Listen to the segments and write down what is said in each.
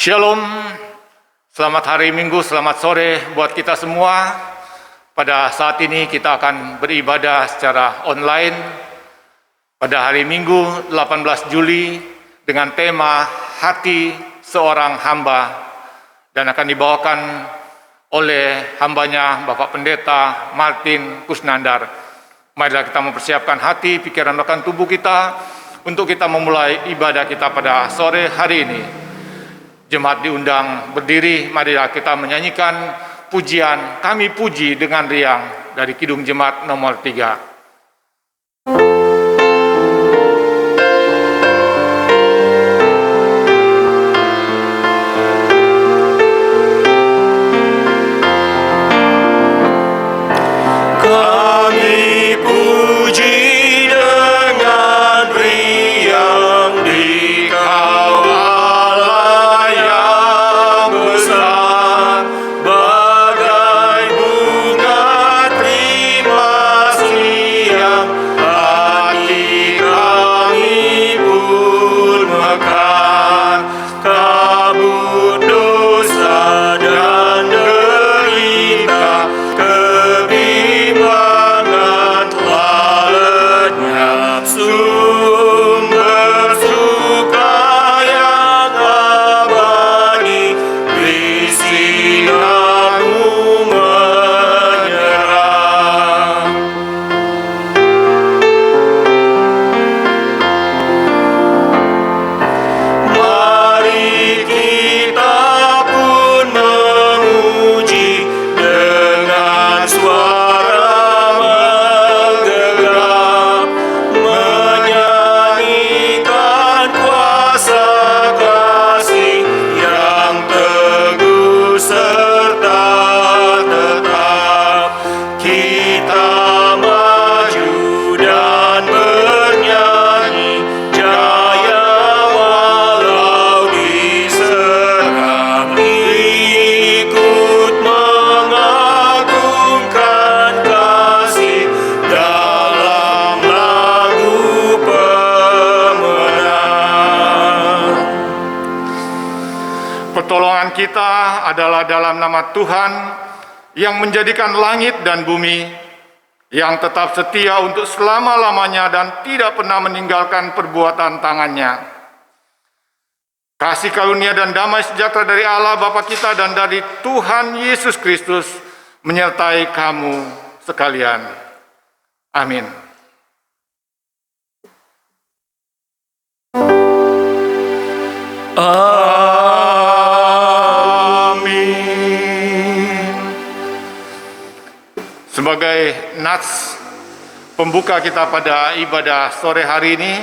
Shalom, selamat hari Minggu, selamat sore buat kita semua. Pada saat ini kita akan beribadah secara online pada hari Minggu 18 Juli dengan tema Hati Seorang Hamba, dan akan dibawakan oleh hambanya Bapak Pendeta Martin Kusnandar. Marilah kita mempersiapkan hati, pikiran, bahkan tubuh kita untuk kita memulai ibadah kita pada sore hari ini. Jemaat diundang berdiri, marilah kita menyanyikan pujian Kami Puji dengan Riang dari Kidung Jemaat nomor 3. Pertolongan kita adalah dalam nama Tuhan yang menjadikan langit dan bumi, yang tetap setia untuk selama-lamanya dan tidak pernah meninggalkan perbuatan tangannya. Kasih karunia dan damai sejahtera dari Allah Bapa kita dan dari Tuhan Yesus Kristus menyertai kamu sekalian. Amin. Sebagai nats pembuka kita pada ibadah sore hari ini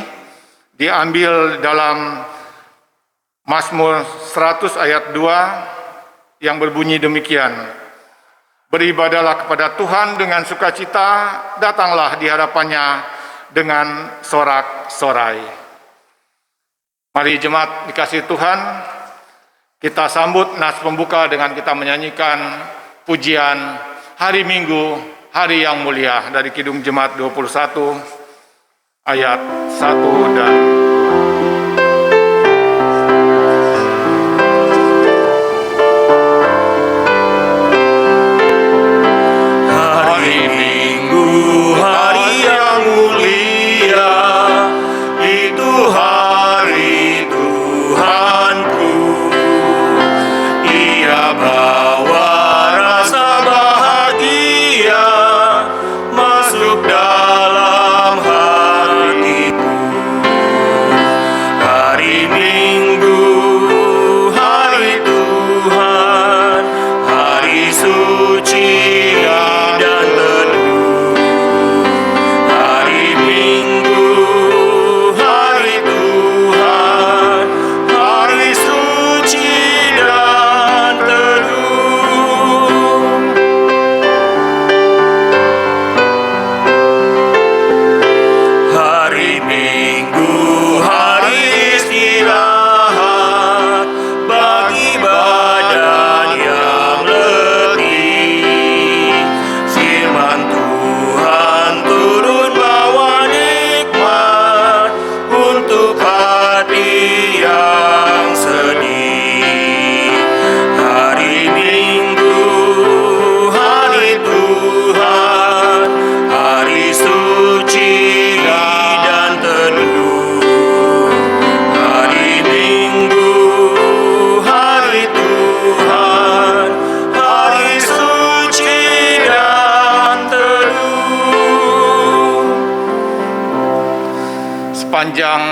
diambil dalam Mazmur 100 ayat 2 yang berbunyi demikian. Beribadahlah kepada Tuhan dengan sukacita, datanglah di hadapannya dengan sorak-sorai. Mari jemaat dikasih Tuhan, kita sambut nats pembuka dengan kita menyanyikan pujian Hari Minggu, Hari yang Mulia dari Kidung Jemaat 21 ayat 1 dan 2. Hari Minggu, hari yang mulia, itu hari Tuhanku. Ia bawa masuk dalam hatiku. sepanjang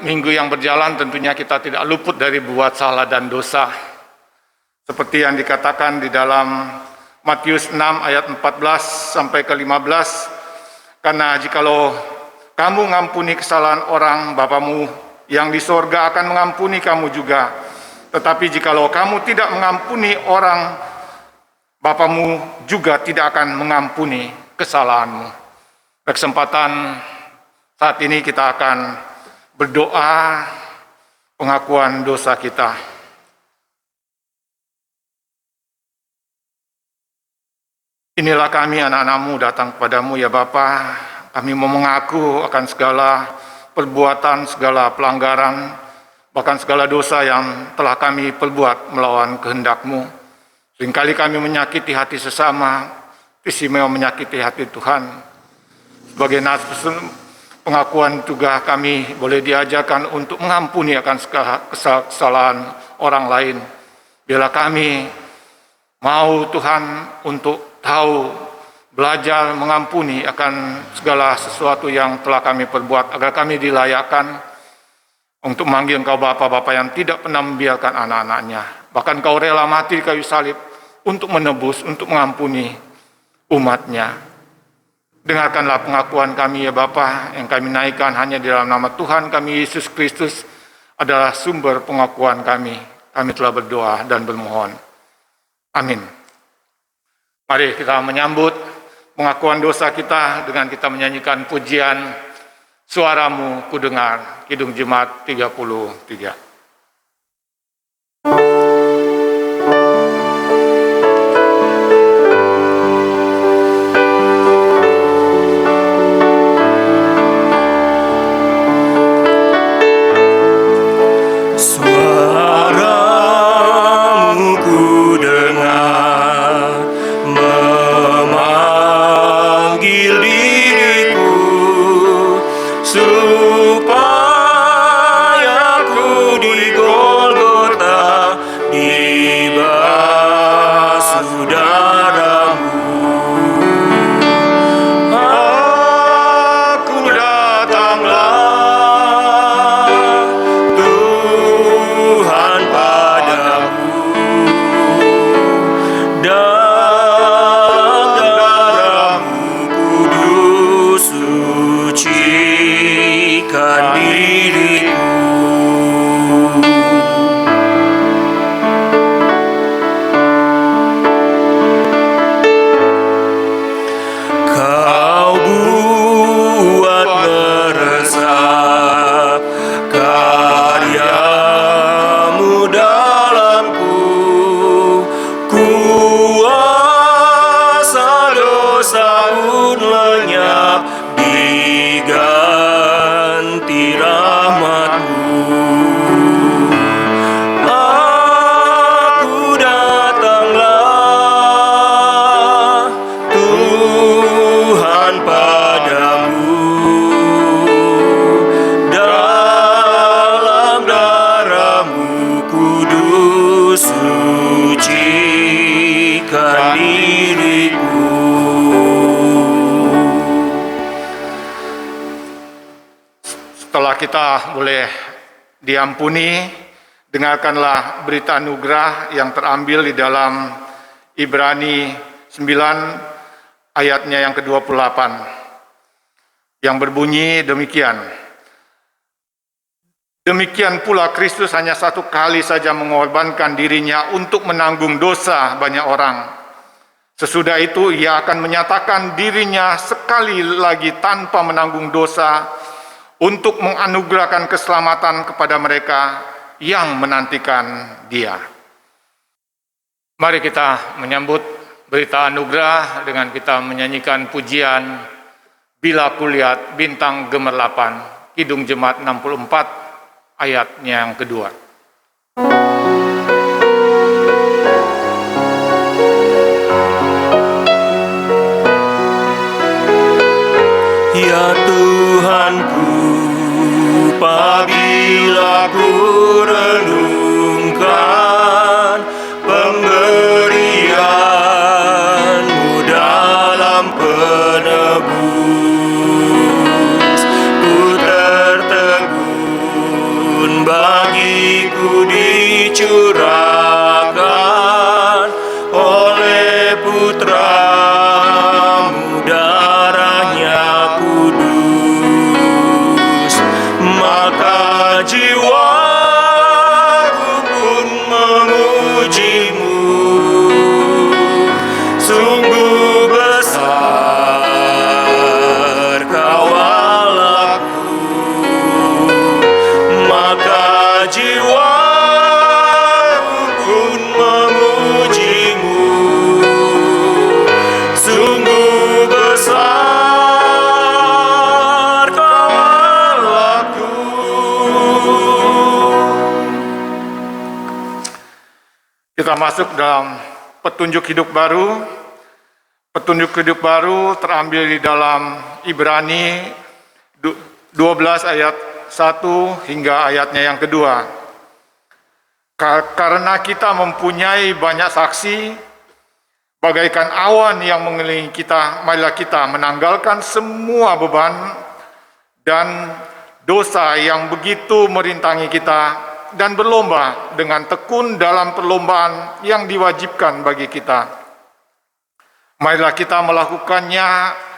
minggu yang berjalan tentunya kita tidak luput dari buat salah dan dosa. Seperti yang dikatakan di dalam Matius 6 ayat 14 sampai ke 15. Karena jikalau kamu mengampuni kesalahan orang, Bapamu yang di sorga akan mengampuni kamu juga. Tetapi jikalau kamu tidak mengampuni orang, Bapamu juga tidak akan mengampuni kesalahanmu. Kesempatan saat ini kita akan berdoa pengakuan dosa kita. Inilah kami anak-anak-Mu datang kepadamu ya Bapa. Kami mau mengaku akan segala perbuatan, segala pelanggaran, bahkan segala dosa yang telah kami perbuat melawan kehendak-Mu. Seringkali kami menyakiti hati sesama, istimewa menyakiti hati Tuhan. Sebagai pengakuan juga kami boleh diajarkan untuk mengampuni akan segala kesalahan orang lain. Bila kami mau Tuhan untuk tahu, belajar mengampuni akan segala sesuatu yang telah kami perbuat, agar kami dilayakkan untuk memanggil Engkau Bapa-Bapa yang tidak pernah membiarkan anak-anaknya. Bahkan Kau rela mati di kayu salib untuk menebus, untuk mengampuni umat-Nya. Dengarkanlah pengakuan kami ya Bapa, yang kami naikkan hanya di dalam nama Tuhan kami Yesus Kristus adalah sumber pengakuan kami. Kami telah berdoa dan bermohon. Amin. Mari kita menyambut pengakuan dosa kita dengan kita menyanyikan pujian Suaramu Kudengar, Kidung Jemaat 33. Setelah kita boleh diampuni, dengarkanlah berita anugerah yang terambil di dalam Ibrani 9 ayatnya yang ke-28 yang berbunyi demikian. Demikian pula Kristus hanya satu kali saja mengorbankan dirinya untuk menanggung dosa banyak orang. Sesudah itu ia akan menyatakan dirinya sekali lagi tanpa menanggung dosa untuk menganugerahkan keselamatan kepada mereka yang menantikan Dia. Mari kita menyambut berita anugerah dengan kita menyanyikan pujian Bila Kulihat Bintang Gemerlapan, Kidung Jemaat 64 ayatnya yang kedua. Ya Tuhanku, apabila ku renungkan pemberian-Mu dalam penebus, ku tertegun kita masuk dalam petunjuk hidup baru. Petunjuk hidup baru terambil di dalam Ibrani 12 ayat 1 hingga ayatnya yang kedua. Karena kita mempunyai banyak saksi, bagaikan awan yang mengelilingi kita, marilah kita menanggalkan semua beban dan dosa yang begitu merintangi kita, dan berlomba dengan tekun dalam perlombaan yang diwajibkan bagi kita. Marilah kita melakukannya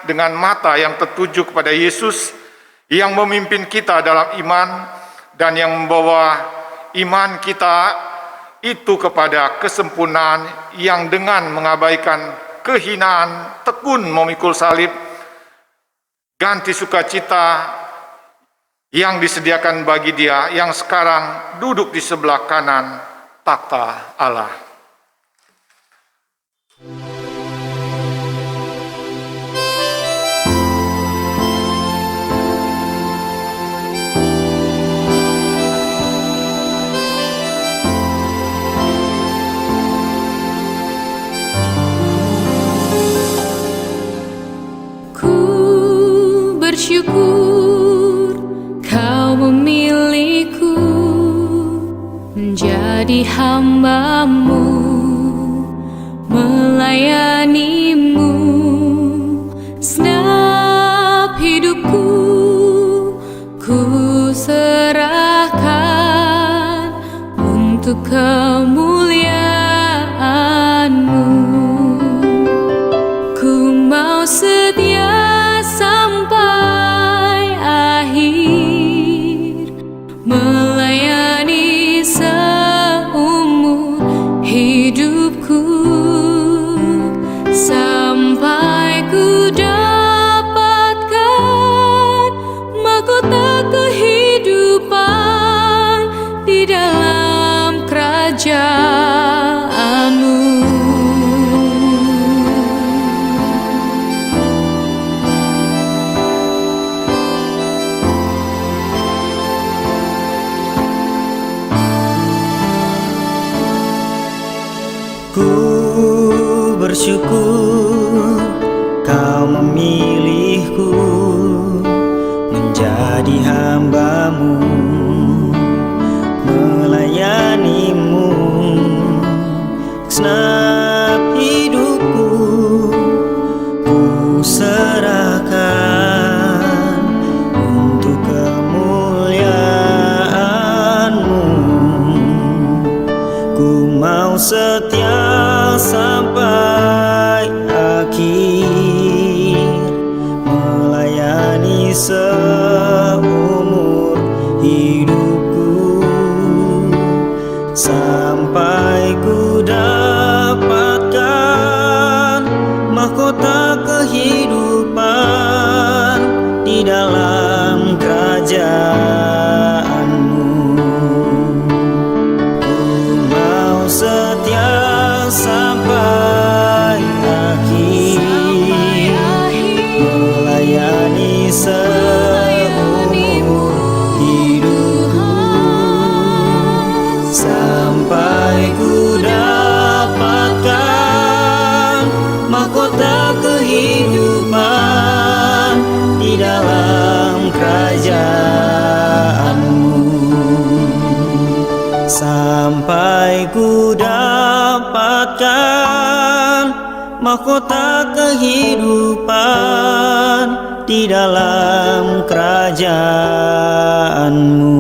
dengan mata yang tertuju kepada Yesus yang memimpin kita dalam iman dan yang membawa iman kita itu kepada kesempurnaan, yang dengan mengabaikan kehinaan tekun memikul salib, ganti sukacita yang disediakan bagi Dia yang sekarang duduk di sebelah kanan takhta Allah. Ku bersyukur Kau memilihku menjadi hamba-Mu, melayani-Mu. Segenap hidupku ku serahkan untuk kemuliaan-Mu. Ku mau setia sampai akhir, melayani seumur hidupku, sampai ku dapatkan mahkota kehidupan di dalam kerajaan-Mu. Ku bersyukur Kau memilihku menjadi hamba-Mu, melayani-Mu. Segenap hidupku ku serahkan untuk kemuliaan-Mu. Ku mau setia sampai akhir, melayani seumur hidupku, sampai ku dapatkan mahkota kehidupan di dalam kerajaan-Mu. Setia sampai akhir, melayani seumur hidupku, sampai ku dapatkan mahkota kehidupan di dalam kerajaan-Mu. Sampai ku dapatkan mahkota kehidupan di dalam kerajaan-Mu.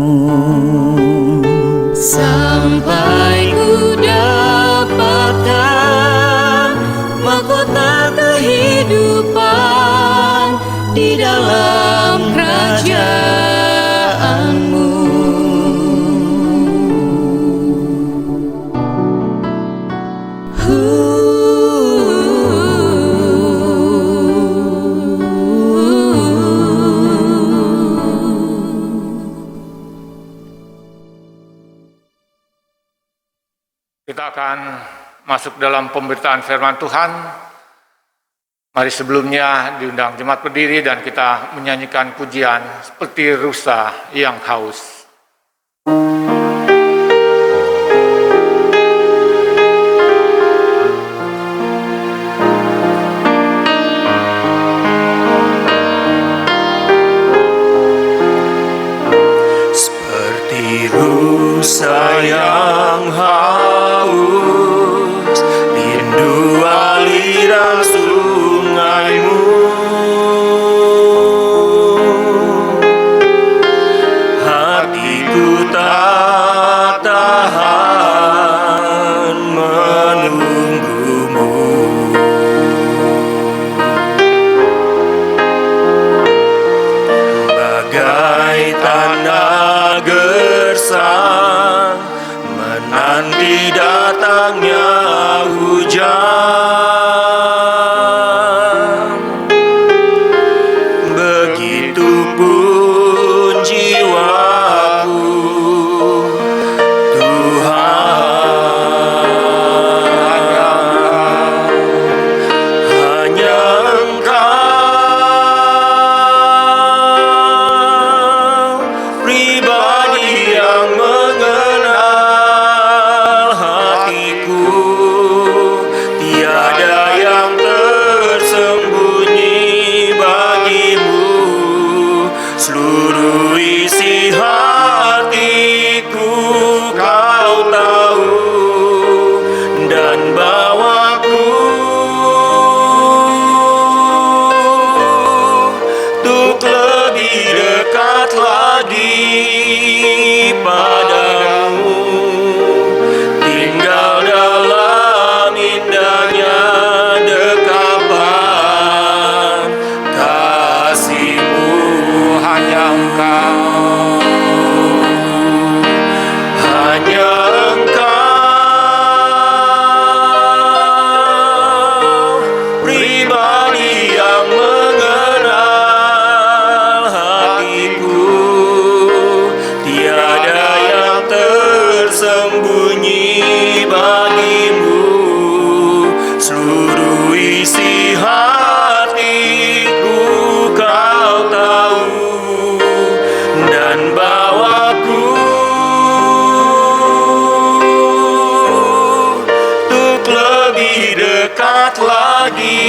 Sampai ku dapatkan mahkota kehidupan di dalam kerajaan-Mu. Kita akan masuk dalam pemberitaan firman Tuhan. Mari sebelumnya diundang jemaat berdiri dan kita menyanyikan pujian seperti rusa yang haus. nanti datangnya hujan. Begitupun jiwaku, Tuhan, hanya Engkau pribadi yang mengenal hatiku. Tiada yang tersembunyi bagimu, seluruh isi hatiku Kau tahu, dan bawaku untuk lebih dekat lagi padamu, tinggal dalam indahnya dekapan kasih-Mu. Hanya Engkau, Hanya Engkau pribadi yang mengenal hatiku. Tiada yang tersembunyi bagimu, seluruh isi hatiku Kau tahu, dan bawaku untuk lebih dekat lagi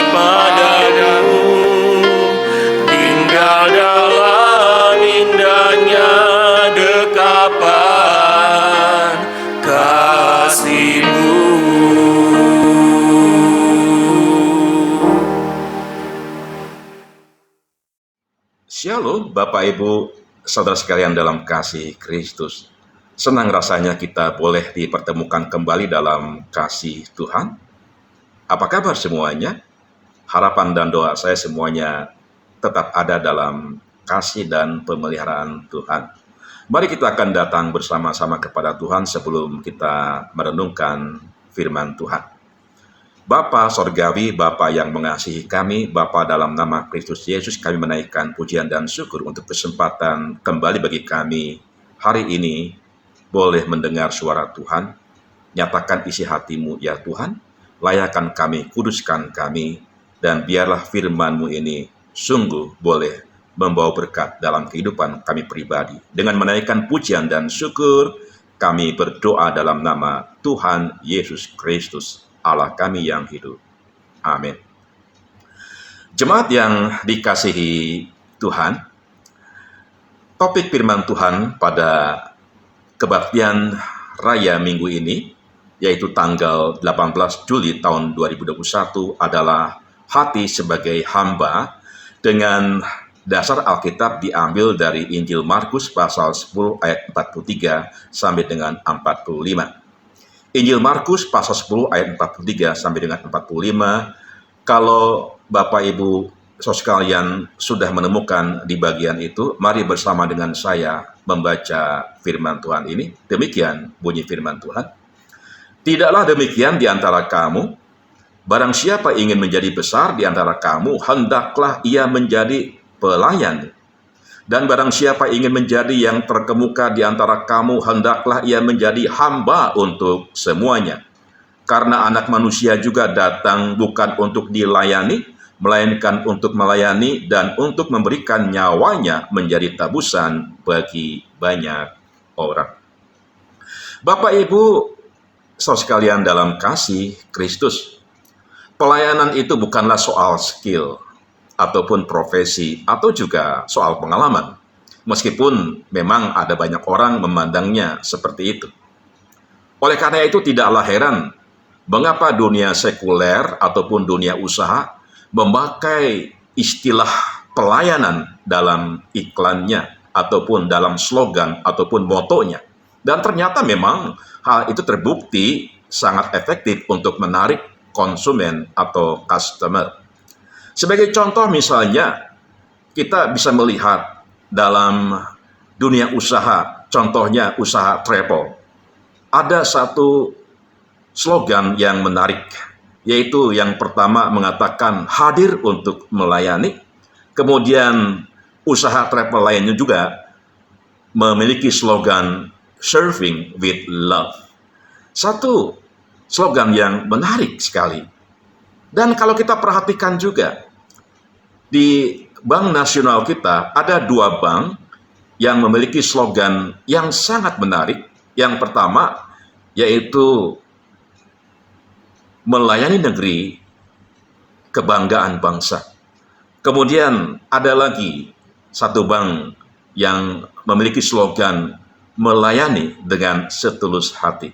padamu, tinggal dalam indahnya dekapan kasih-Mu. Shalom Bapak Ibu, saudara sekalian dalam kasih Kristus. Senang rasanya kita boleh dipertemukan kembali dalam kasih Tuhan. Apa kabar semuanya? Harapan dan doa saya semuanya tetap ada dalam kasih dan pemeliharaan Tuhan. Mari kita akan datang bersama-sama kepada Tuhan sebelum kita merenungkan firman Tuhan. Bapa Sorgawi, Bapa yang mengasihi kami, Bapa dalam nama Kristus Yesus, kami menaikkan pujian dan syukur untuk kesempatan kembali bagi kami hari ini boleh mendengar suara Tuhan. Nyatakan isi hati-Mu ya Tuhan, layakan kami, kuduskan kami, dan biarlah firman-Mu ini sungguh boleh membawa berkat dalam kehidupan kami pribadi. Dengan menaikkan pujian dan syukur, kami berdoa dalam nama Tuhan Yesus Kristus, Allah kami yang hidup. Amin. Jemaat yang dikasihi Tuhan, topik firman Tuhan pada kebaktian raya minggu ini, yaitu tanggal 18 Juli tahun 2021 adalah hati sebagai hamba, dengan dasar Alkitab diambil dari Injil Markus pasal 10 ayat 43 sampai dengan 45. Injil Markus pasal 10 ayat 43 sampai dengan 45. Kalau Bapak Ibu saudara sekalian sudah menemukan di bagian itu, mari bersama dengan saya membaca firman Tuhan ini. Demikian bunyi firman Tuhan. Tidaklah demikian di antara kamu, barang siapa ingin menjadi besar di antara kamu, hendaklah ia menjadi pelayan. Dan barang siapa ingin menjadi yang terkemuka di antara kamu, hendaklah ia menjadi hamba untuk semuanya. Karena Anak Manusia juga datang bukan untuk dilayani, melainkan untuk melayani dan untuk memberikan nyawanya menjadi tebusan bagi banyak orang. Bapak Ibu, saudara sekalian dalam kasih Kristus, pelayanan itu bukanlah soal skill ataupun profesi, atau juga soal pengalaman. Meskipun memang ada banyak orang memandangnya seperti itu. Oleh karena itu tidaklah heran mengapa dunia sekuler ataupun dunia usaha memakai istilah pelayanan dalam iklannya, ataupun dalam slogan, ataupun motonya. Dan ternyata memang hal itu terbukti sangat efektif untuk menarik konsumen atau customer. Sebagai contoh misalnya, kita bisa melihat dalam dunia usaha, contohnya usaha travel. ada satu slogan yang menarik, yaitu yang pertama mengatakan hadir untuk melayani. Kemudian usaha travel lainnya juga memiliki slogan serving with love. Satu slogan yang menarik sekali. Dan kalau kita perhatikan juga, di Bank Nasional kita ada dua bank yang memiliki slogan yang sangat menarik. Yang pertama yaitu melayani negeri, kebanggaan bangsa. Kemudian ada lagi satu bank yang memiliki slogan melayani dengan setulus hati.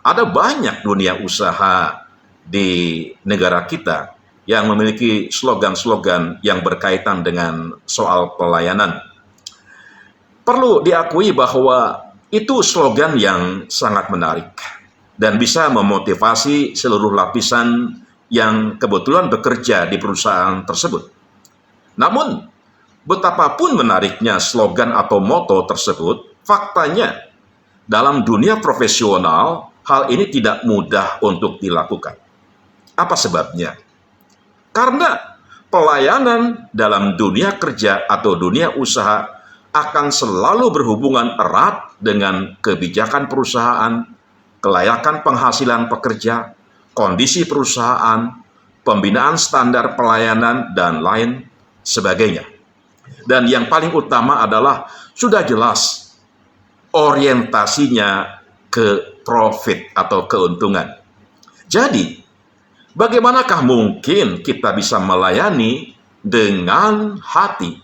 Ada banyak dunia usaha di negara kita yang memiliki slogan-slogan yang berkaitan dengan soal pelayanan. Perlu diakui bahwa itu slogan yang sangat menarik dan bisa memotivasi seluruh lapisan yang kebetulan bekerja di perusahaan tersebut. Namun, betapapun menariknya slogan atau moto tersebut, faktanya dalam dunia profesional hal ini tidak mudah untuk dilakukan. Apa sebabnya? Karena pelayanan dalam dunia kerja atau dunia usaha akan selalu berhubungan erat dengan kebijakan perusahaan, kelayakan penghasilan pekerja, kondisi perusahaan, pembinaan standar pelayanan, dan lain sebagainya. Dan yang paling utama adalah sudah jelas orientasinya ke profit atau keuntungan. Jadi, bagaimanakah mungkin kita bisa melayani dengan hati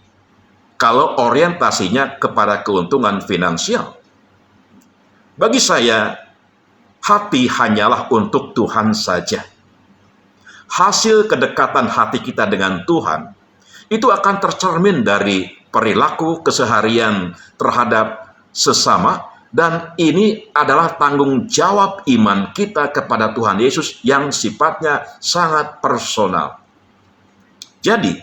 kalau orientasinya kepada keuntungan finansial? Bagi saya, hati hanyalah untuk Tuhan saja. Hasil kedekatan hati kita dengan Tuhan itu akan tercermin dari perilaku keseharian terhadap sesama, dan ini adalah tanggung jawab iman kita kepada Tuhan Yesus yang sifatnya sangat personal. Jadi,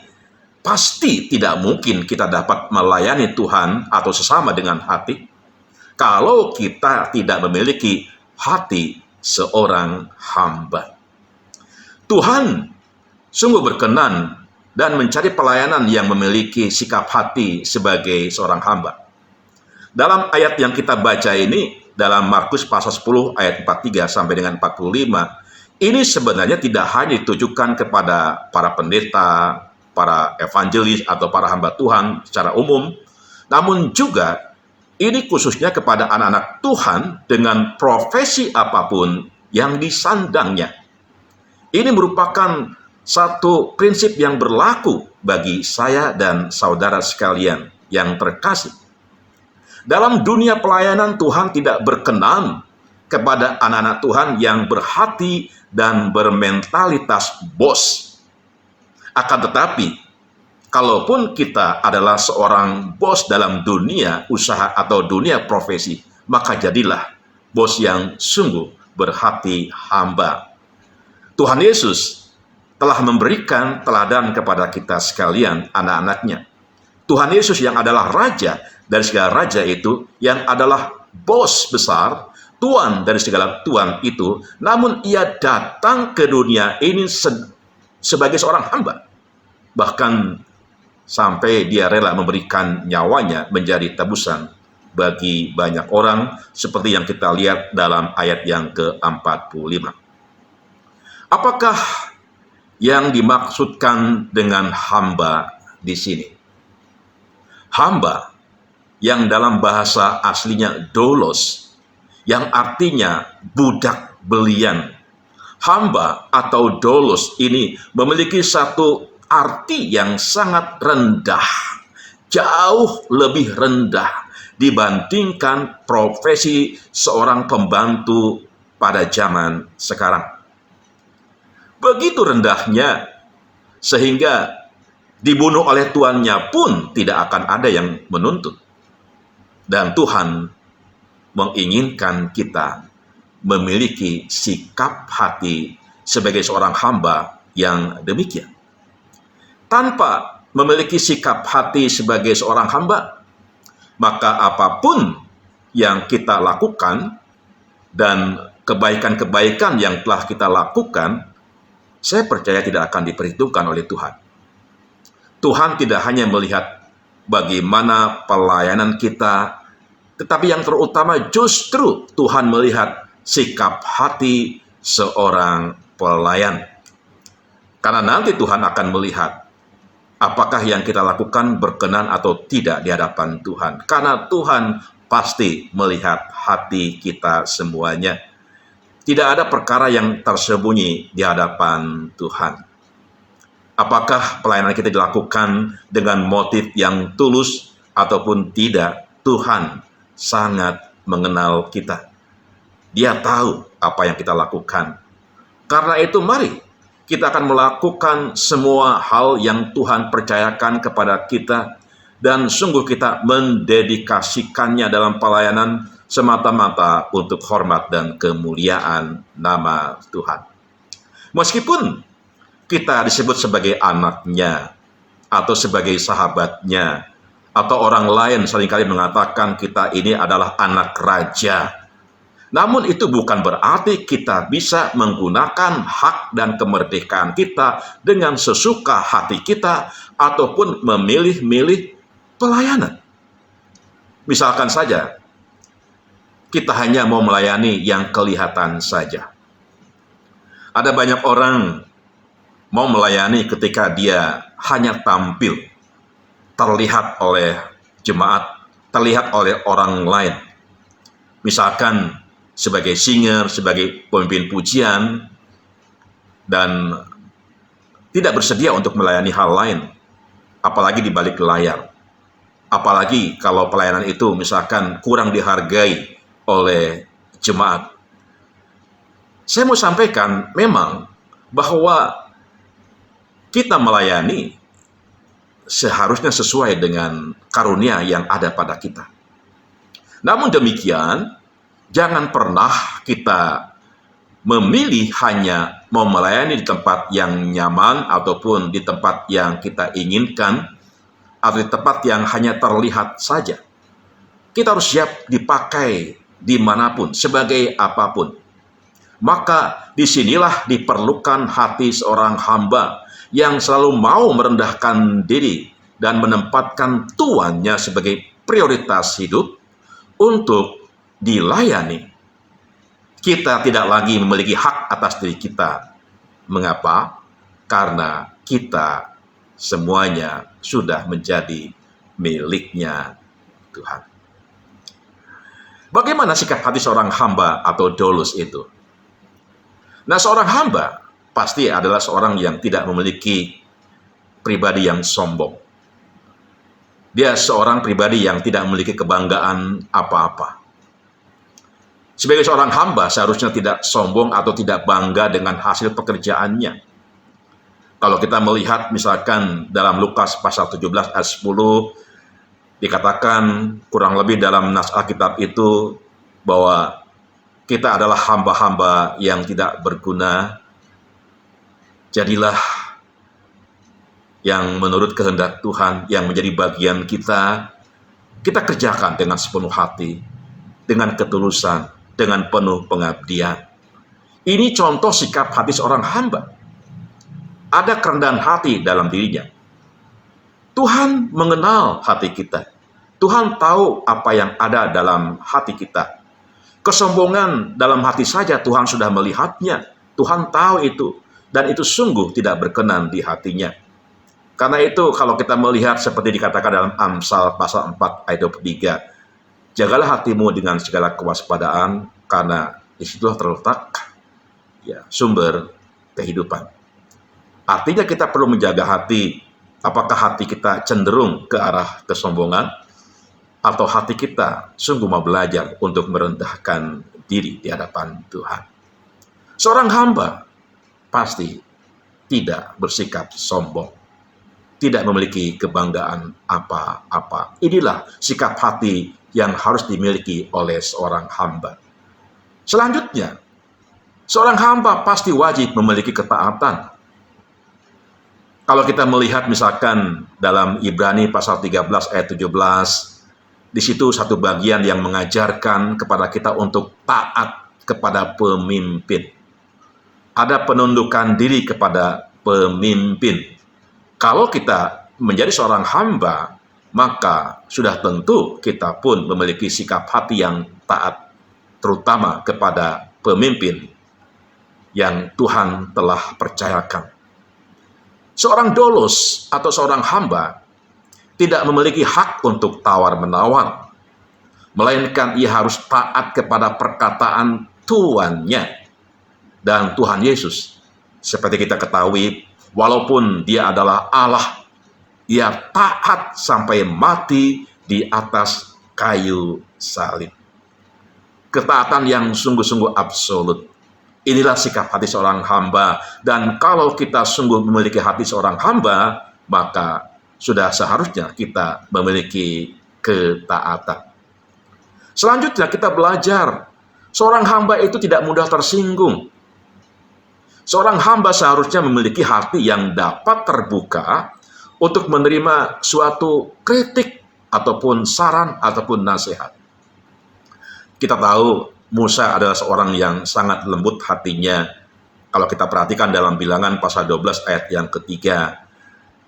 pasti tidak mungkin kita dapat melayani Tuhan atau sesama dengan hati kalau kita tidak memiliki hati seorang hamba. Tuhan sungguh berkenan dan mencari pelayanan yang memiliki sikap hati sebagai seorang hamba. Dalam ayat yang kita baca ini, dalam Markus pasal 10 ayat 43 sampai dengan 45, ini sebenarnya tidak hanya ditujukan kepada para pendeta, para evangelis, atau para hamba Tuhan secara umum, namun juga ini khususnya kepada anak-anak Tuhan dengan profesi apapun yang disandangnya. Ini merupakan satu prinsip yang berlaku bagi saya dan saudara sekalian yang terkasih. Dalam dunia pelayanan, Tuhan tidak berkenan kepada anak-anak Tuhan yang berhati dan bermentalitas bos. Akan tetapi, kalaupun kita adalah seorang bos dalam dunia usaha atau dunia profesi, maka jadilah bos yang sungguh berhati hamba. Tuhan Yesus telah memberikan teladan kepada kita sekalian, anak-anaknya. Tuhan Yesus yang adalah Raja dari segala raja itu, yang adalah bos besar, Tuan dari segala Tuan itu, namun ia datang ke dunia ini sebagai seorang hamba. Bahkan sampai dia rela memberikan nyawanya menjadi tebusan bagi banyak orang, seperti yang kita lihat dalam ayat yang ke-45. Apakah yang dimaksudkan dengan hamba di sini? Hamba yang dalam bahasa aslinya doulos, yang artinya budak belian. Hamba atau doulos ini memiliki satu arti yang sangat rendah, jauh lebih rendah dibandingkan profesi seorang pembantu pada zaman sekarang. Begitu rendahnya sehingga dibunuh oleh tuannya pun tidak akan ada yang menuntut. Dan Tuhan menginginkan kita memiliki sikap hati sebagai seorang hamba yang demikian. Tanpa memiliki sikap hati sebagai seorang hamba, maka apapun yang kita lakukan dan kebaikan-kebaikan yang telah kita lakukan, saya percaya tidak akan diperhitungkan oleh Tuhan. Tuhan tidak hanya melihat bagaimana pelayanan kita, tetapi yang terutama justru Tuhan melihat sikap hati seorang pelayan. Karena nanti Tuhan akan melihat apakah yang kita lakukan berkenan atau tidak di hadapan Tuhan. Karena Tuhan pasti melihat hati kita semuanya. Tidak ada perkara yang tersembunyi di hadapan Tuhan. Apakah pelayanan kita dilakukan dengan motif yang tulus ataupun tidak, Tuhan sangat mengenal kita. Dia tahu apa yang kita lakukan. Karena itu mari kita akan melakukan semua hal yang Tuhan percayakan kepada kita, dan sungguh kita mendedikasikannya dalam pelayanan semata-mata untuk hormat dan kemuliaan nama Tuhan. Meskipun kita disebut sebagai anaknya, atau sebagai sahabatnya, atau orang lain seringkali mengatakan kita ini adalah anak raja, namun itu bukan berarti kita bisa menggunakan hak dan kemerdekaan kita dengan sesuka hati kita ataupun memilih-milih pelayanan. Misalkan saja, kita hanya mau melayani yang kelihatan saja. Ada banyak orang mau melayani ketika dia hanya tampil, terlihat oleh jemaat, terlihat oleh orang lain. Misalkan sebagai singer, sebagai pemimpin pujian, dan tidak bersedia untuk melayani hal lain, apalagi di balik layar. Apalagi kalau pelayanan itu misalkan kurang dihargai oleh jemaat. Saya mau sampaikan memang bahwa kita melayani seharusnya sesuai dengan karunia yang ada pada kita. Namun demikian, jangan pernah kita memilih hanya mau melayani di tempat yang nyaman ataupun di tempat yang kita inginkan atau di tempat yang hanya terlihat saja. Kita harus siap dipakai dimanapun, sebagai apapun. Maka disinilah diperlukan hati seorang hamba yang selalu mau merendahkan diri dan menempatkan tuannya sebagai prioritas hidup untuk dilayani. Kita tidak lagi memiliki hak atas diri kita. Mengapa? Karena kita semuanya sudah menjadi miliknya Tuhan. Bagaimana sikap hati seorang hamba atau doulos itu? Nah, seorang hamba pasti adalah seorang yang tidak memiliki pribadi yang sombong. Dia seorang pribadi yang tidak memiliki kebanggaan apa-apa. Sebagai seorang hamba seharusnya tidak sombong atau tidak bangga dengan hasil pekerjaannya. Kalau kita melihat misalkan dalam Lukas pasal 17 ayat 10, dikatakan kurang lebih dalam nas Alkitab itu bahwa kita adalah hamba-hamba yang tidak berguna. Jadilah yang menurut kehendak Tuhan yang menjadi bagian kita, kita kerjakan dengan sepenuh hati, dengan ketulusan, dengan penuh pengabdian. Ini contoh sikap hati seorang hamba. Ada kerendahan hati dalam dirinya. Tuhan mengenal hati kita. Tuhan tahu apa yang ada dalam hati kita. Kesombongan dalam hati saja Tuhan sudah melihatnya. Tuhan tahu itu. Dan itu sungguh tidak berkenan di hatinya. Karena itu kalau kita melihat seperti dikatakan dalam Amsal pasal 4 ayat 23, jagalah hatimu dengan segala kewaspadaan, karena disitulah terletak sumber kehidupan. Artinya kita perlu menjaga hati. Apakah hati kita cenderung ke arah kesombongan, atau hati kita sungguh mau belajar untuk merendahkan diri di hadapan Tuhan. Seorang hamba pasti tidak bersikap sombong, tidak memiliki kebanggaan apa-apa. Inilah sikap hati yang harus dimiliki oleh seorang hamba. Selanjutnya, seorang hamba pasti wajib memiliki ketaatan. Kalau kita melihat misalkan dalam Ibrani pasal 13 ayat 17, di situ satu bagian yang mengajarkan kepada kita untuk taat kepada pemimpin. Ada penundukan diri kepada pemimpin. Kalau kita menjadi seorang hamba, maka sudah tentu kita pun memiliki sikap hati yang taat, terutama kepada pemimpin yang Tuhan telah percayakan. Seorang doulos atau seorang hamba tidak memiliki hak untuk tawar-menawar, melainkan ia harus taat kepada perkataan tuannya. Dan Tuhan Yesus, seperti kita ketahui, walaupun dia adalah Allah, ia taat sampai mati di atas kayu salib. Ketaatan yang sungguh-sungguh absolut. Inilah sikap hati seorang hamba. Dan kalau kita sungguh memiliki hati seorang hamba, maka sudah seharusnya kita memiliki ketaatan. Selanjutnya kita belajar, seorang hamba itu tidak mudah tersinggung. Seorang hamba seharusnya memiliki hati yang dapat terbuka untuk menerima suatu kritik ataupun saran ataupun nasihat. Kita tahu Musa adalah seorang yang sangat lembut hatinya. Kalau kita perhatikan dalam Bilangan pasal 12 ayat yang ketiga.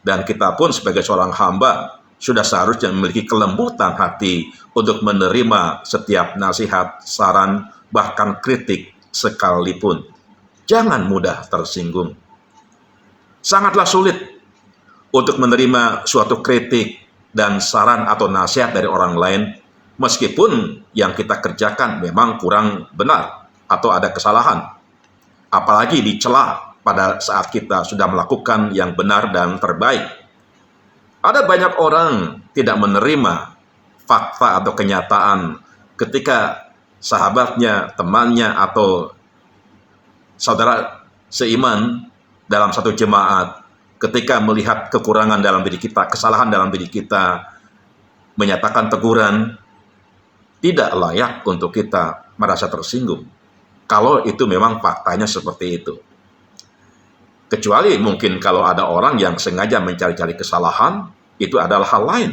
Dan kita pun sebagai seorang hamba sudah seharusnya memiliki kelembutan hati untuk menerima setiap nasihat, saran, bahkan kritik sekalipun. Jangan mudah tersinggung. Sangatlah sulit untuk menerima suatu kritik dan saran atau nasihat dari orang lain, meskipun yang kita kerjakan memang kurang benar atau ada kesalahan. Apalagi dicela pada saat kita sudah melakukan yang benar dan terbaik. Ada banyak orang tidak menerima fakta atau kenyataan ketika sahabatnya, temannya, atau saudara seiman dalam satu jemaat, ketika melihat kekurangan dalam diri kita, kesalahan dalam diri kita, menyatakan teguran, tidak layak untuk kita merasa tersinggung. Kalau itu memang faktanya seperti itu. Kecuali mungkin kalau ada orang yang sengaja mencari-cari kesalahan, itu adalah hal lain.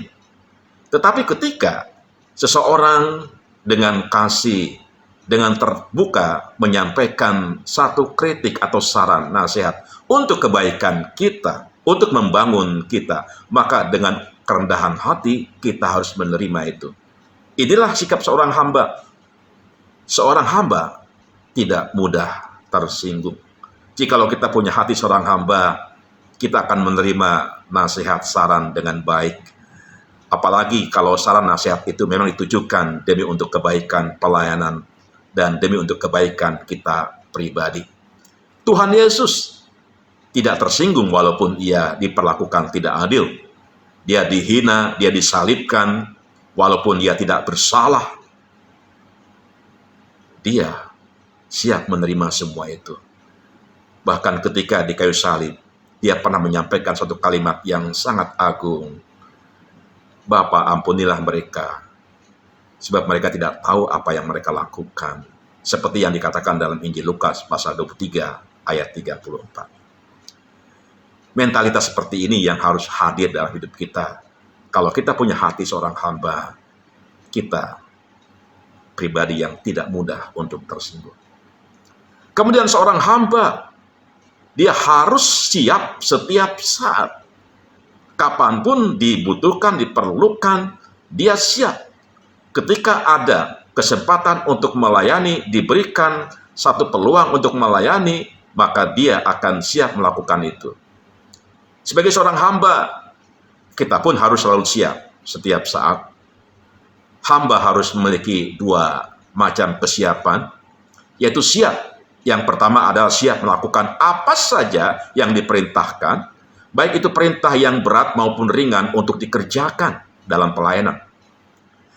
Tetapi ketika seseorang dengan kasih, dengan terbuka menyampaikan satu kritik atau saran, nasihat untuk kebaikan kita, untuk membangun kita, maka dengan kerendahan hati kita harus menerima itu. Inilah sikap seorang hamba. Seorang hamba tidak mudah tersinggung. Jikalau kita punya hati seorang hamba, kita akan menerima nasihat saran dengan baik. Apalagi kalau saran nasihat itu memang ditujukan demi untuk kebaikan pelayanan dan demi untuk kebaikan kita pribadi. Tuhan Yesus tidak tersinggung walaupun ia diperlakukan tidak adil. Dia dihina, dia disalibkan, walaupun dia tidak bersalah. Dia siap menerima semua itu. Bahkan ketika di kayu salib, dia pernah menyampaikan satu kalimat yang sangat agung. Bapa, ampunilah mereka, sebab mereka tidak tahu apa yang mereka lakukan. Seperti yang dikatakan dalam Injil Lukas pasal 23 ayat 34. Mentalitas seperti ini yang harus hadir dalam hidup kita. Kalau kita punya hati seorang hamba, kita pribadi yang tidak mudah untuk tersinggung. Kemudian seorang hamba, dia harus siap setiap saat. Kapanpun dibutuhkan, diperlukan, dia siap. Ketika ada kesempatan untuk melayani, diberikan satu peluang untuk melayani, maka dia akan siap melakukan itu. Sebagai seorang hamba, kita pun harus selalu siap setiap saat. Hamba harus memiliki dua macam kesiapan, yaitu siap. Yang pertama adalah siap melakukan apa saja yang diperintahkan, baik itu perintah yang berat maupun ringan untuk dikerjakan dalam pelayanan.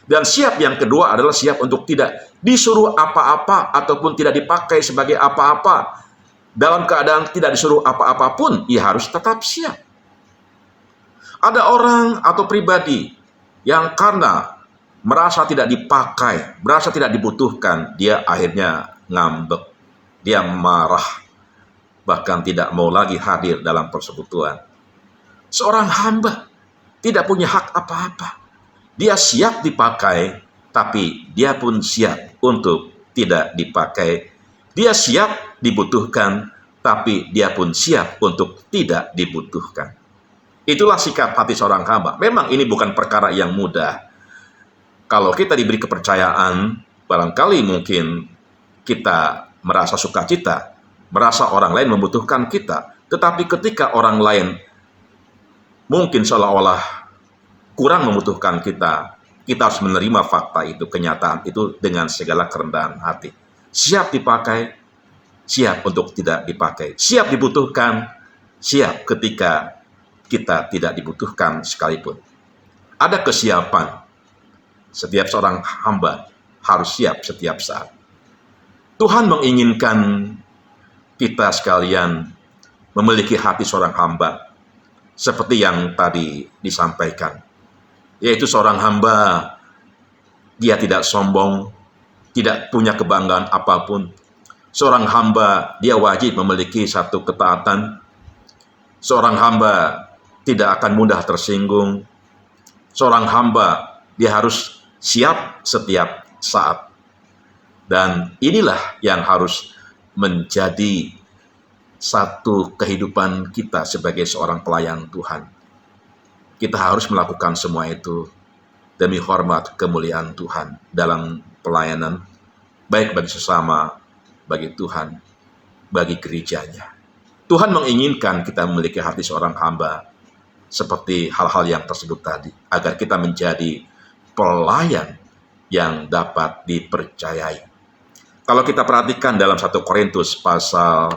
Dan siap yang kedua adalah siap untuk tidak disuruh apa-apa ataupun tidak dipakai sebagai apa-apa. Dalam keadaan tidak disuruh apa-apa pun, ia harus tetap siap. Ada orang atau pribadi yang karena merasa tidak dipakai, merasa tidak dibutuhkan, dia akhirnya ngambek, dia marah, bahkan tidak mau lagi hadir dalam persekutuan. Seorang hamba tidak punya hak apa-apa. Dia siap dipakai, tapi dia pun siap untuk tidak dipakai. Dia siap dibutuhkan, tapi dia pun siap untuk tidak dibutuhkan. Itulah sikap hati seorang hamba. Memang ini bukan perkara yang mudah. Kalau kita diberi kepercayaan, barangkali mungkin kita merasa sukacita, merasa orang lain membutuhkan kita. Tetapi ketika orang lain mungkin seolah-olah kurang membutuhkan kita, kita harus menerima fakta itu, kenyataan itu dengan segala kerendahan hati. Siap dipakai, siap untuk tidak dipakai. Siap dibutuhkan, siap ketika kita tidak dibutuhkan sekalipun. Ada kesiapan. Setiap seorang hamba harus siap setiap saat. Tuhan menginginkan kita sekalian memiliki hati seorang hamba seperti yang tadi disampaikan, yaitu seorang hamba dia tidak sombong, tidak punya kebanggaan apapun. Seorang hamba dia wajib memiliki satu ketaatan. Seorang hamba tidak akan mudah tersinggung. Seorang hamba dia harus siap setiap saat. Dan inilah yang harus menjadi satu kehidupan kita sebagai seorang pelayan Tuhan. Kita harus melakukan semua itu demi hormat kemuliaan Tuhan dalam pelayanan, baik bagi sesama, bagi Tuhan, bagi gerejanya. Tuhan menginginkan kita memiliki hati seorang hamba seperti hal-hal yang tersebut tadi, agar kita menjadi pelayan yang dapat dipercayai. Kalau kita perhatikan dalam 1 Korintus pasal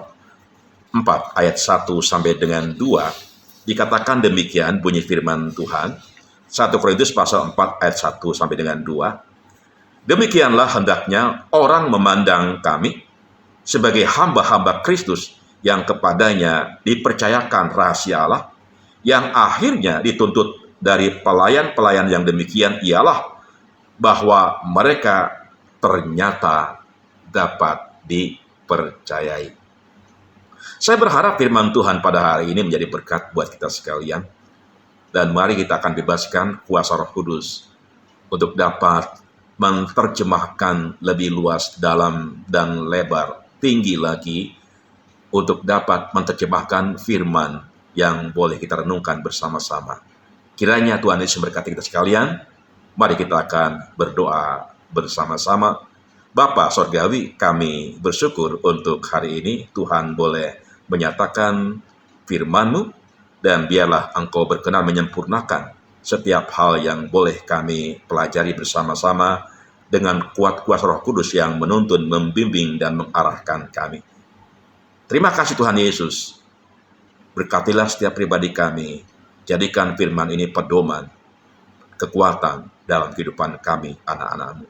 4 ayat 1 sampai dengan 2, dikatakan demikian bunyi firman Tuhan. 1 Korintus pasal 4 ayat 1 sampai dengan 2. Demikianlah hendaknya orang memandang kami sebagai hamba-hamba Kristus yang kepadanya dipercayakan rahasia Allah, yang akhirnya dituntut dari pelayan-pelayan yang demikian ialah bahwa mereka ternyata dapat dipercayai. Saya berharap firman Tuhan pada hari ini menjadi berkat buat kita sekalian. Dan mari kita akan bebaskan kuasa Roh Kudus untuk dapat menerjemahkan lebih luas, dalam dan lebar, tinggi lagi, untuk dapat menerjemahkan firman yang boleh kita renungkan bersama-sama. Kiranya Tuhan Yesus memberkati kita sekalian. Mari kita akan berdoa bersama-sama. Bapa Sorgawi, kami bersyukur untuk hari ini Tuhan boleh menyatakan firman-Mu, dan biarlah Engkau berkenan menyempurnakan setiap hal yang boleh kami pelajari bersama-sama dengan kuat kuasa Roh Kudus yang menuntun, membimbing, dan mengarahkan kami. Terima kasih Tuhan Yesus. Berkatilah setiap pribadi kami. Jadikan firman ini pedoman, kekuatan dalam kehidupan kami, anak-anak-Mu.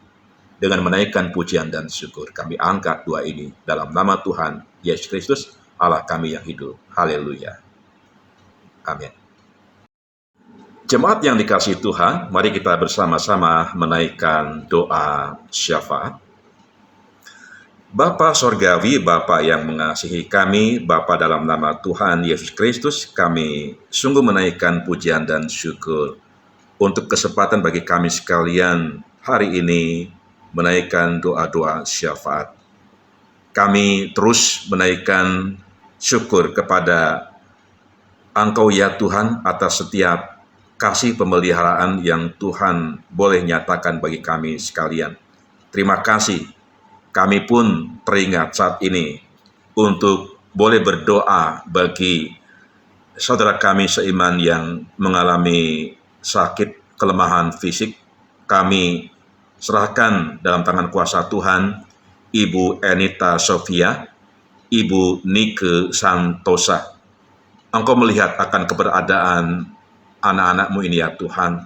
Dengan menaikkan pujian dan syukur, kami angkat doa ini dalam nama Tuhan Yesus Kristus, Allah kami yang hidup. Haleluya. Amin. Jemaat yang dikasihi Tuhan, mari kita bersama-sama menaikkan doa syafaat. Bapa Sorgawi, Bapa yang mengasihi kami, Bapa dalam nama Tuhan Yesus Kristus, kami sungguh menaikkan pujian dan syukur untuk kesempatan bagi kami sekalian hari ini menaikkan doa-doa syafaat. Kami terus menaikkan syukur kepada Engkau ya Tuhan atas setiap kasih pemeliharaan yang Tuhan boleh nyatakan bagi kami sekalian. Terima kasih. Kami pun teringat saat ini untuk boleh berdoa bagi saudara kami seiman yang mengalami sakit, kelemahan fisik. Kami serahkan dalam tangan kuasa Tuhan Ibu Enita Sofia, Ibu Nike Santosa. Engkau melihat akan keberadaan anak-anak-Mu ini ya Tuhan.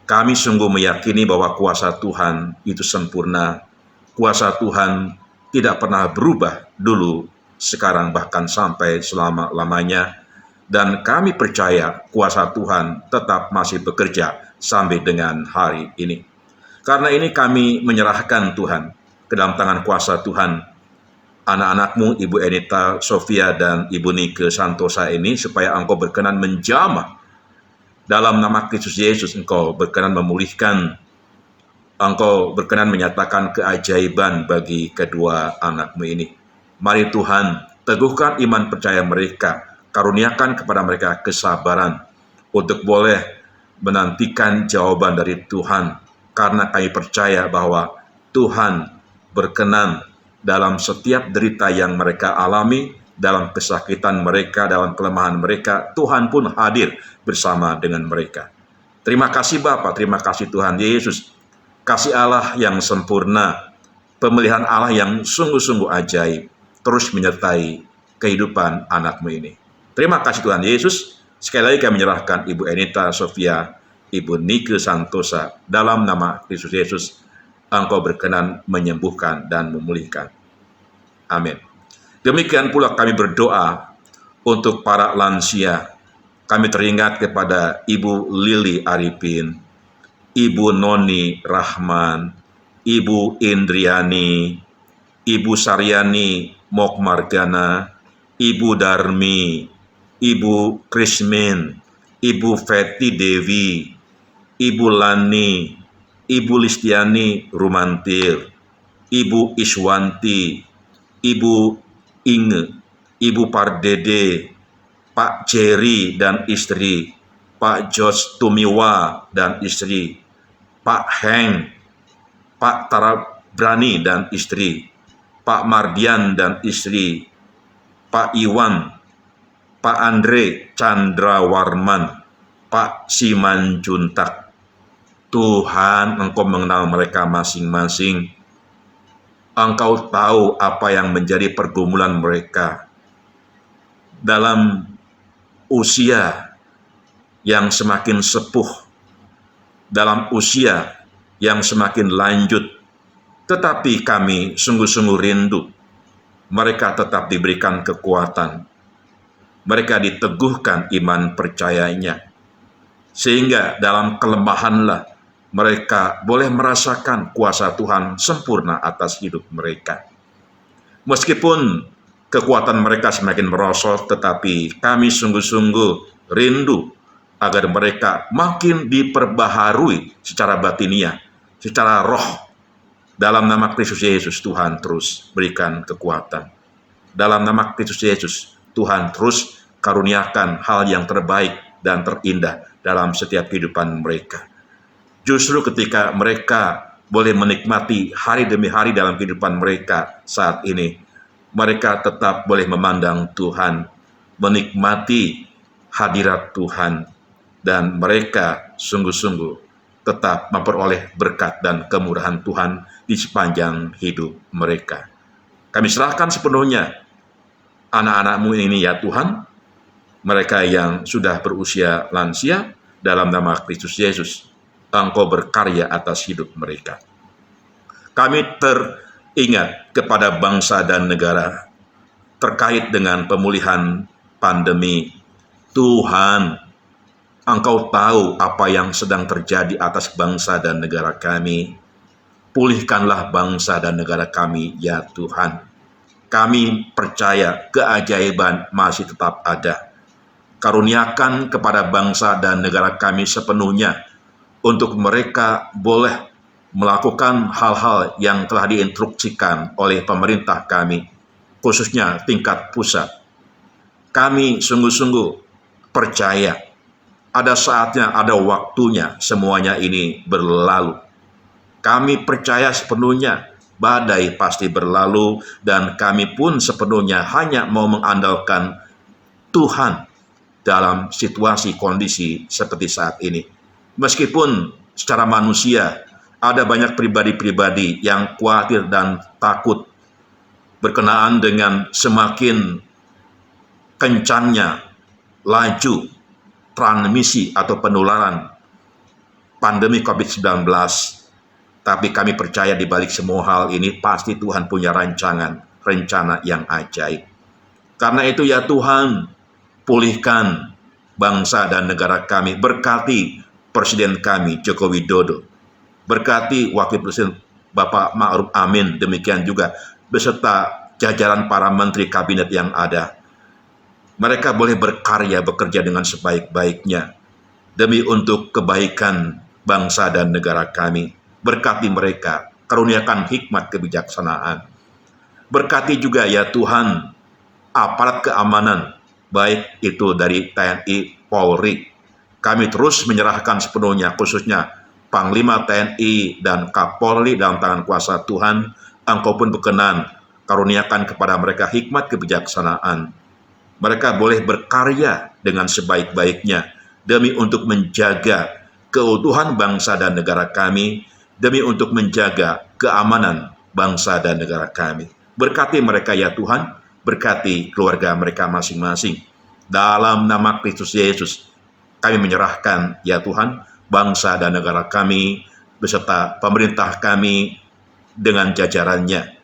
Kami sungguh meyakini bahwa kuasa Tuhan itu sempurna. Kuasa Tuhan tidak pernah berubah dulu, sekarang, bahkan sampai selama-lamanya. Dan kami percaya kuasa Tuhan tetap masih bekerja sampai dengan hari ini. Karena ini kami menyerahkan Tuhan ke dalam tangan kuasa Tuhan anak-anak-Mu, Ibu Enita Sofia dan Ibu Nike Santosa ini, supaya Engkau berkenan menjamah dalam nama Kristus Yesus. Engkau berkenan memulihkan Engkau berkenan menyatakan keajaiban bagi kedua anak-Mu ini. Mari Tuhan, teguhkan iman percaya mereka, karuniakan kepada mereka kesabaran untuk boleh menantikan jawaban dari Tuhan, karena kami percaya bahwa Tuhan berkenan dalam setiap derita yang mereka alami, dalam kesakitan mereka, dalam kelemahan mereka, Tuhan pun hadir bersama dengan mereka. Terima kasih Bapa, terima kasih Tuhan Yesus, kasih Allah yang sempurna, pemeliharaan Allah yang sungguh-sungguh ajaib, terus menyertai kehidupan anak-Mu ini. Terima kasih Tuhan Yesus. Sekali lagi kami menyerahkan Ibu Enita Sofia, Ibu Nike Santosa, dalam nama Kristus Yesus, Engkau berkenan menyembuhkan dan memulihkan. Amin. Demikian pula kami berdoa untuk para lansia. Kami teringat kepada Ibu Lili Arifin, Ibu Noni Rahman, Ibu Indriani, Ibu Saryani Mokmargana, Ibu Darmi, Ibu Krismin, Ibu Feti Dewi, Ibu Lani, Ibu Listiani Rumantir, Ibu Iswanti, Ibu Inge, Ibu Pardede, Pak Jerry dan istri, Pak Jos Tumiwa dan istri, Pak Heng, Pak Tarabrani dan istri, Pak Mardian dan istri, Pak Iwan, Pak Andre Chandrawarman, Pak Simanjuntak. Tuhan, Engkau mengenal mereka masing-masing. Engkau tahu apa yang menjadi pergumulan mereka dalam usia yang semakin sepuh, dalam usia yang semakin lanjut. Tetapi kami sungguh-sungguh rindu mereka tetap diberikan kekuatan, mereka diteguhkan iman percayanya, sehingga dalam kelemahanlah mereka boleh merasakan kuasa Tuhan sempurna atas hidup mereka. Meskipun kekuatan mereka semakin merosot, tetapi kami sungguh-sungguh rindu agar mereka makin diperbaharui secara batiniah, secara roh. Dalam nama Kristus Yesus, Tuhan terus berikan kekuatan. Dalam nama Kristus Yesus, Tuhan terus karuniakan hal yang terbaik dan terindah dalam setiap kehidupan mereka. Justru ketika mereka boleh menikmati hari demi hari dalam kehidupan mereka saat ini, mereka tetap boleh memandang Tuhan, menikmati hadirat Tuhan, dan mereka sungguh-sungguh tetap memperoleh berkat dan kemurahan Tuhan di sepanjang hidup mereka. Kami serahkan sepenuhnya anak-anak-Mu ini ya Tuhan, mereka yang sudah berusia lansia, dalam nama Kristus Yesus, Engkau berkarya atas hidup mereka. Kami teringat kepada bangsa dan negara terkait dengan pemulihan pandemi. Tuhan, Engkau tahu apa yang sedang terjadi atas bangsa dan negara kami. Pulihkanlah bangsa dan negara kami, ya Tuhan. Kami percaya keajaiban masih tetap ada. Karuniakan kepada bangsa dan negara kami sepenuhnya, untuk mereka boleh melakukan hal-hal yang telah diinstruksikan oleh pemerintah kami, khususnya tingkat pusat. Kami sungguh-sungguh percaya ada saatnya, ada waktunya semuanya ini berlalu. Kami percaya sepenuhnya badai pasti berlalu, dan kami pun sepenuhnya hanya mau mengandalkan Tuhan dalam situasi kondisi seperti saat ini. Meskipun secara manusia ada banyak pribadi-pribadi yang khawatir dan takut berkenaan dengan semakin kencangnya laju transmisi atau penularan pandemi COVID-19. Tapi kami percaya di balik semua hal ini pasti Tuhan punya rencana yang ajaib. Karena itu ya Tuhan, pulihkan bangsa dan negara kami, berkati Presiden kami Joko Widodo, berkati Wakil Presiden Bapak Ma'ruf Amin, demikian juga beserta jajaran para menteri kabinet yang ada. Mereka boleh berkarya, bekerja dengan sebaik-baiknya demi untuk kebaikan bangsa dan negara kami. Berkati mereka, karuniakan hikmat kebijaksanaan. Berkati juga ya Tuhan, aparat keamanan, baik itu dari TNI, Polri. Kami terus menyerahkan sepenuhnya, khususnya Panglima TNI dan Kapolri dalam tangan kuasa Tuhan. Engkau pun berkenan, karuniakan kepada mereka hikmat kebijaksanaan. Mereka boleh berkarya dengan sebaik-baiknya demi untuk menjaga keutuhan bangsa dan negara kami, demi untuk menjaga keamanan bangsa dan negara kami. Berkati mereka ya Tuhan, berkati keluarga mereka masing-masing. Dalam nama Kristus Yesus, kami menyerahkan ya Tuhan, bangsa dan negara kami, beserta pemerintah kami dengan jajarannya.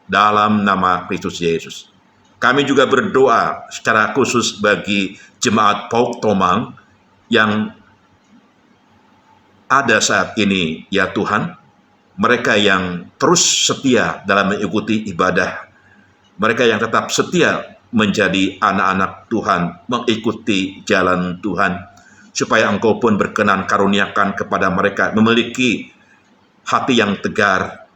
Dalam nama Kristus Yesus. Kami juga berdoa secara khusus bagi jemaat Pauk Tomang yang ada saat ini, ya Tuhan, mereka yang terus setia dalam mengikuti ibadah, mereka yang tetap setia menjadi anak-anak Tuhan, mengikuti jalan Tuhan, supaya Engkau pun berkenan karuniakan kepada mereka memiliki hati yang tegar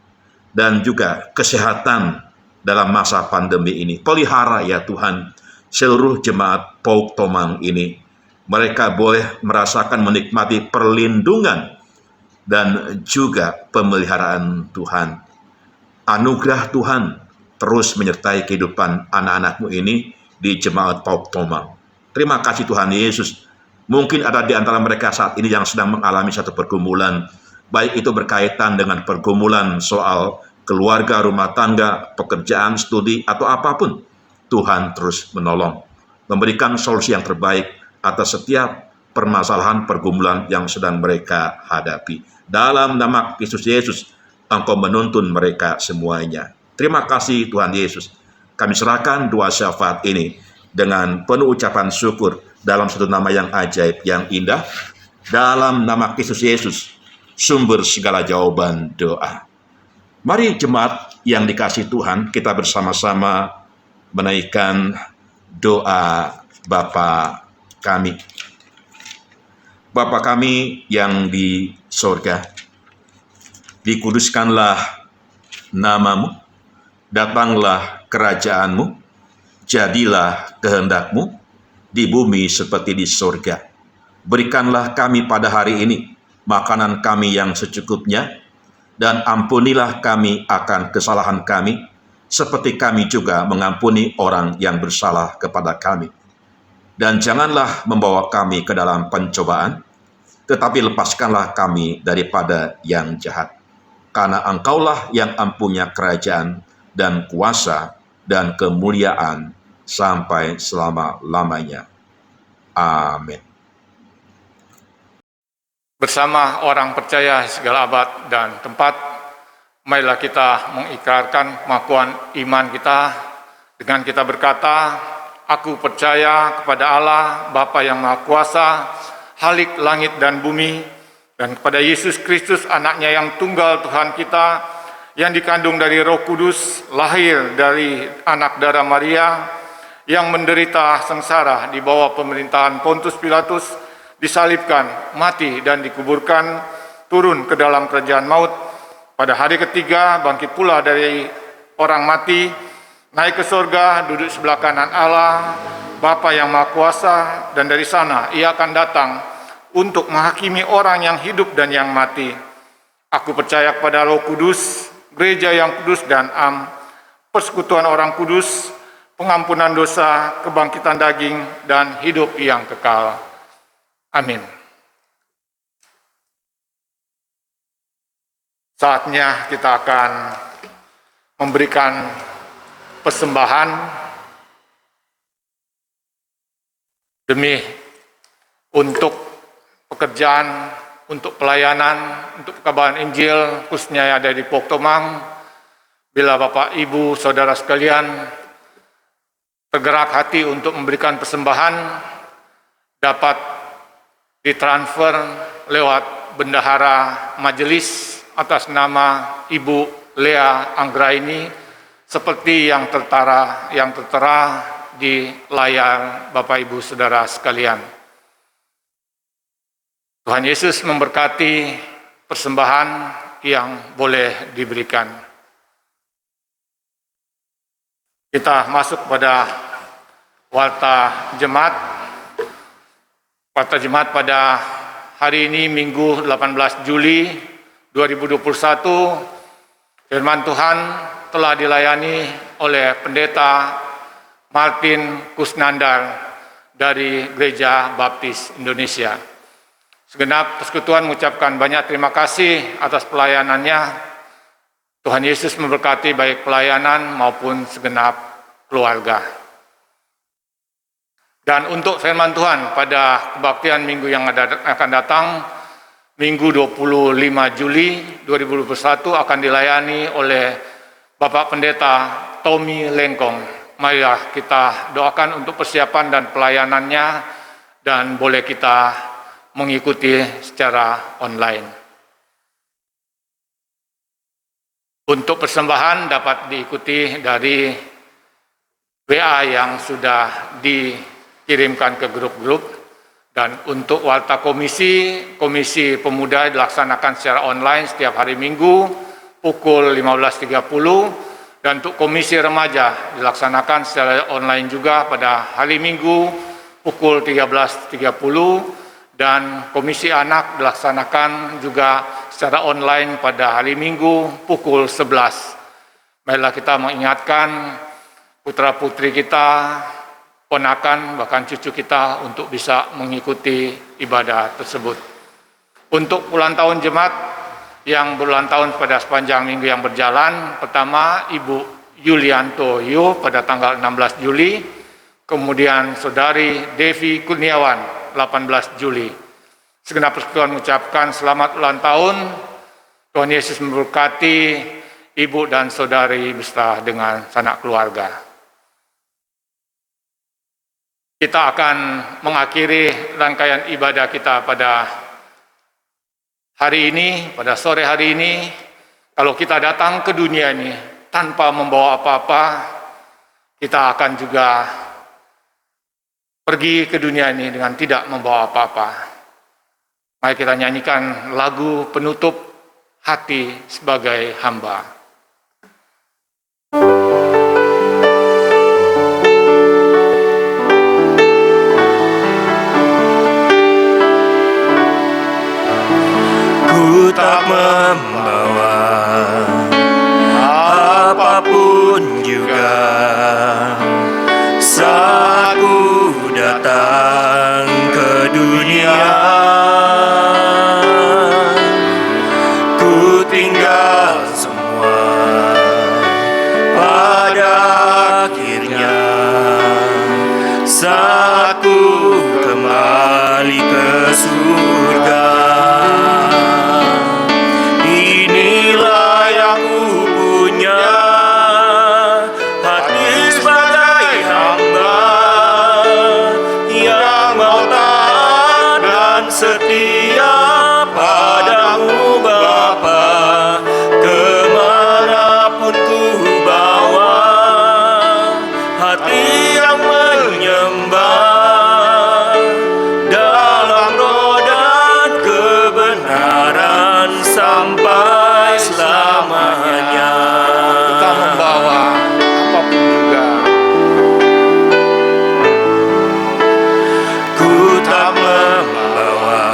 dan juga kesehatan dalam masa pandemi ini. Pelihara ya Tuhan seluruh jemaat Pauk Tomang ini. Mereka boleh merasakan menikmati perlindungan dan juga pemeliharaan Tuhan. Anugerah Tuhan terus menyertai kehidupan anak-anak-Mu ini di jemaat Pauk Tomang. Terima kasih Tuhan Yesus. Mungkin ada di antara mereka saat ini yang sedang mengalami satu pergumulan, baik itu berkaitan dengan pergumulan soal keluarga, rumah tangga, pekerjaan, studi, atau apapun. Tuhan terus menolong, memberikan solusi yang terbaik atas setiap permasalahan pergumulan yang sedang mereka hadapi. Dalam nama Kristus Yesus, Engkau menuntun mereka semuanya. Terima kasih Tuhan Yesus. Kami serahkan doa syafaat ini dengan penuh ucapan syukur dalam satu nama yang ajaib, yang indah. Dalam nama Kristus Yesus, sumber segala jawaban doa. Mari jemaat yang dikasihi Tuhan, kita bersama-sama menaikkan doa Bapa kami. Bapa kami yang di sorga, dikuduskanlah nama-Mu, datanglah kerajaan-Mu, jadilah kehendak-Mu di bumi seperti di sorga. Berikanlah kami pada hari ini makanan kami yang secukupnya, dan ampunilah kami akan kesalahan kami, seperti kami juga mengampuni orang yang bersalah kepada kami. Dan janganlah membawa kami ke dalam pencobaan, tetapi lepaskanlah kami daripada yang jahat. Karena Engkaulah yang mempunyai kerajaan dan kuasa dan kemuliaan sampai selama-lamanya. Amin. Bersama orang percaya segala abad dan tempat, marilah kita mengikrarkan pengakuan iman kita dengan kita berkata, Aku percaya kepada Allah, Bapa yang Maha Kuasa, Halik langit dan bumi, dan kepada Yesus Kristus, anaknya yang tunggal Tuhan kita, yang dikandung dari Roh Kudus, lahir dari anak darah Maria, yang menderita sengsara di bawah pemerintahan Pontius Pilatus, disalibkan, mati dan dikuburkan, turun ke dalam kerajaan maut, pada hari ketiga bangkit pula dari orang mati, naik ke surga, duduk sebelah kanan Allah, Bapa yang Maha Kuasa, dan dari sana Ia akan datang untuk menghakimi orang yang hidup dan yang mati. Aku percaya kepada Roh Kudus, gereja yang kudus dan persekutuan orang kudus, pengampunan dosa, kebangkitan daging, dan hidup yang kekal. Amin. Saatnya kita akan memberikan persembahan demi untuk pekerjaan, untuk pelayanan, untuk perkabaran Injil, khususnya yang ada di Pauk Tomang. Bila Bapak, Ibu, Saudara sekalian tergerak hati untuk memberikan persembahan, dapat ditransfer lewat bendahara majelis atas nama Ibu Lea Anggraini, seperti yang tertera di layar Bapak Ibu Saudara sekalian. Tuhan Yesus memberkati persembahan yang boleh diberikan. Kita masuk pada warta jemaat. Warta jemaat pada hari ini Minggu 18 Juli 2021, firman Tuhan telah dilayani oleh Pendeta Martin Kusnandar dari Gereja Baptis Indonesia. Segenap persekutuan mengucapkan banyak terima kasih atas pelayanannya. Tuhan Yesus memberkati baik pelayanan maupun segenap keluarga. Dan untuk firman Tuhan pada kebaktian minggu yang akan datang, Minggu 25 Juli 2021 akan dilayani oleh Bapak Pendeta Tommy Lengkong. Marilah kita doakan untuk persiapan dan pelayanannya dan boleh kita mengikuti secara online. Untuk persembahan dapat diikuti dari WA yang sudah dikirimkan ke grup-grup, dan untuk warta komisi pemuda dilaksanakan secara online setiap hari Minggu pukul 15.30, dan untuk komisi remaja dilaksanakan secara online juga pada hari Minggu pukul 13.30, dan komisi anak dilaksanakan juga secara online pada hari Minggu pukul 11. Marilah kita mengingatkan putra-putri kita, ponakan, bahkan cucu kita untuk bisa mengikuti ibadah tersebut. Untuk ulang tahun jemaat yang berulang tahun pada sepanjang minggu yang berjalan, pertama Ibu Yulianto Yu pada tanggal 16 Juli, kemudian Saudari Devi Kurniawan 18 Juli. Segenap persekutuan mengucapkan selamat ulang tahun. Tuhan Yesus memberkati ibu dan saudari beserta dengan sanak keluarga. Kita akan mengakhiri rangkaian ibadah kita pada hari ini, pada sore hari ini. Kalau kita datang ke dunia ini tanpa membawa apa-apa, kita akan juga pergi ke dunia ini dengan tidak membawa apa-apa. Mari kita nyanyikan lagu penutup Hati Sebagai Hamba. Ku tak membawa apapun juga saat ku datang ke dunia. Ku tinggal semua pada akhirnya saat ku kembali ke surga. Inilah yang ku punya, hati sebagai hamba yang mau taat dan setia padamu Bapa. Kemanapun ku bawa, hati yang menyembah dalam roh dan kebenaran sampai selamanya. Kita membawa apapun juga. Ku tak membawa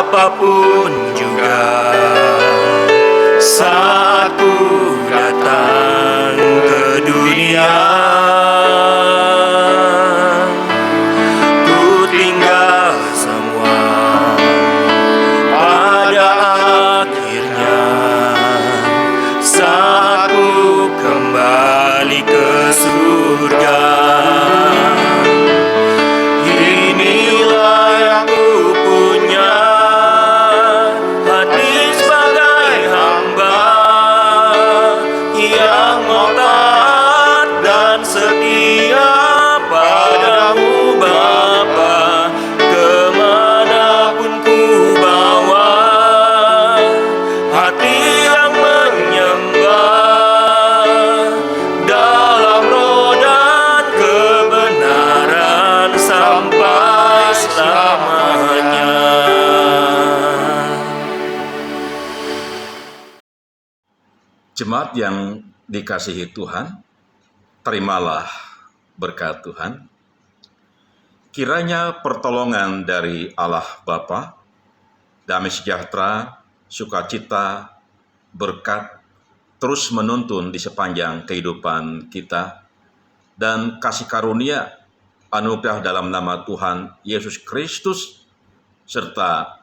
apapun juga saat ku datang ke dunia. Ku tinggal semua pada akhirnya saat ku kembali ke surga. Inilah yang ku punya, Jemaat yang dikasihi Tuhan, terimalah berkat Tuhan. Kiranya pertolongan dari Allah Bapa, damai sejahtera, sukacita, berkat, terus menuntun di sepanjang kehidupan kita, dan kasih karunia anugerah dalam nama Tuhan Yesus Kristus, serta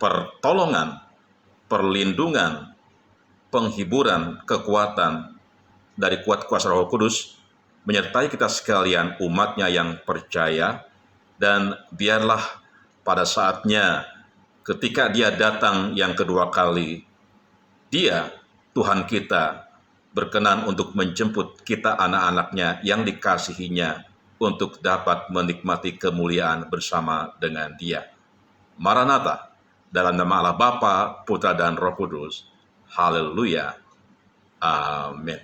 pertolongan, perlindungan, penghiburan, kekuatan dari kuat kuasa Roh Kudus menyertai kita sekalian umatnya yang percaya, dan biarlah pada saatnya ketika Dia datang yang kedua kali, Dia, Tuhan kita, berkenan untuk menjemput kita anak-anaknya yang dikasihinya untuk dapat menikmati kemuliaan bersama dengan Dia. Maranatha, dalam nama Allah Bapa, Putra dan Roh Kudus. Haleluya. Amin.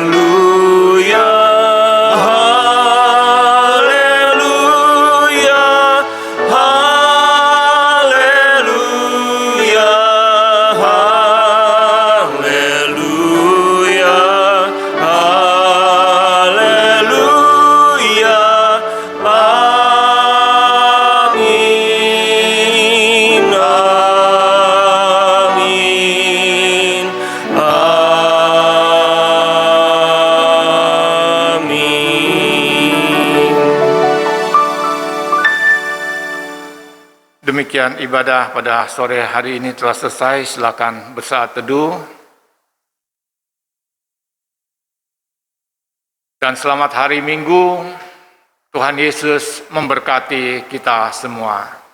Haleluya, haleluya, haleluya, haleluya, haleluya, amin, amin, amin. Demikian ibadah pada sore hari ini telah selesai. Silakan bersaat teduh. Dan selamat hari Minggu. Tuhan Yesus memberkati kita semua.